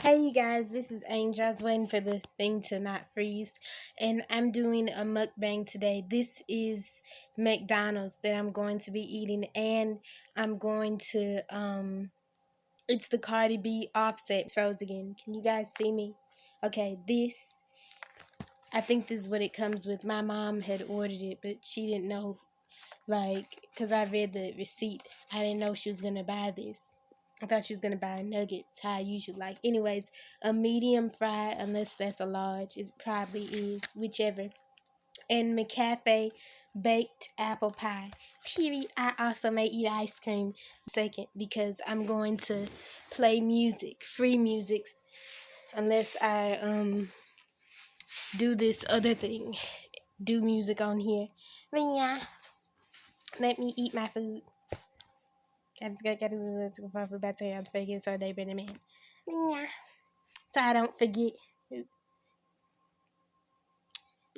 Hey you guys, this is Angel. I was waiting for the thing to not freeze. And I'm doing a mukbang today. This is McDonald's that I'm going to be eating, and I'm going to it's the Cardi B Offset froze again. Can you guys see me? Okay, I think this is what it comes with. My mom had ordered it, but she didn't know, because I read the receipt. I didn't know she was gonna buy this. I thought she was gonna buy nuggets, how I usually like. Anyways, a medium fry, unless that's a large. It probably is, whichever. And McCafe baked apple pie. Period. I also may eat ice cream second because I'm going to play music, free musics, unless I do this other thing, do music on here. But yeah, let me eat my food. Gotta go for better and forget so they bring them in. Yeah. So I don't forget.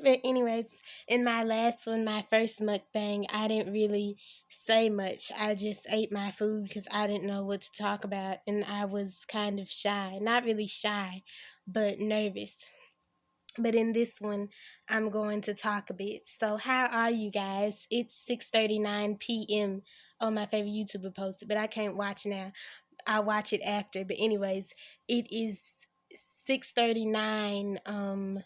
But anyways, in my last one, my first mukbang, I didn't really say much. I just ate my food because I didn't know what to talk about, and I was kind of shy. Not really shy, but nervous. But in this one, I'm going to talk a bit. So how are you guys? It's 6:39 p.m. on my favorite YouTuber posted, but I can't watch now. I'll watch it after. But anyways, it is 6:39.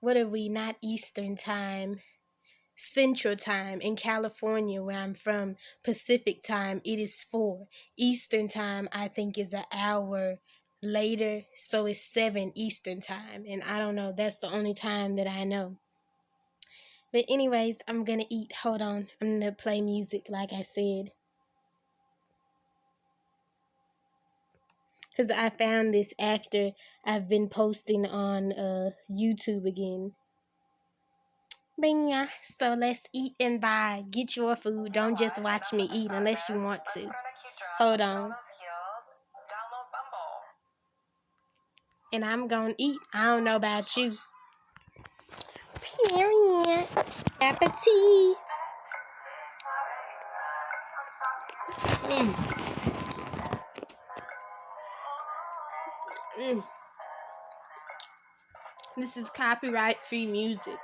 What are we? Not Eastern time. Central time in California, where I'm from. Pacific time, it is 4. Eastern time, I think, is an hour later, so it's 7 Eastern time. And I don't know, that's the only time that I know. But anyways, I'm gonna eat. Hold on, I'm gonna play music like I said, because I found this after I've been posting on YouTube again. But yeah, so let's eat and buy. Get your food. Don't just watch me eat unless you want to. Hold on. And I'm gonna eat. I don't know about you. Period. Appetit. Mm. Mm. This is copyright free music.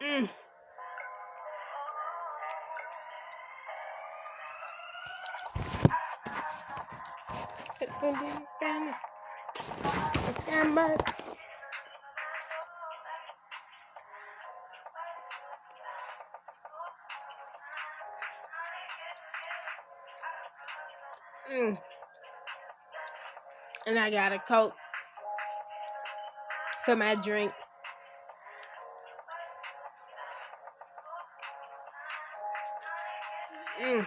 Mm. It's gonna be family. It's that much. Mm. And I got a Coke for my drink. Mm.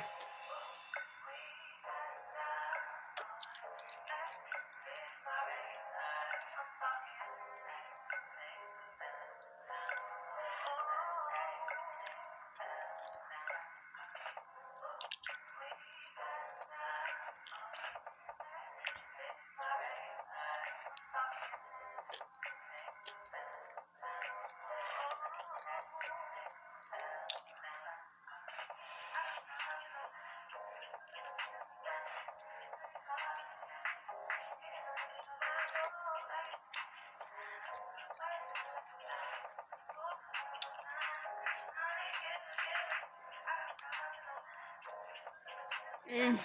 Mm.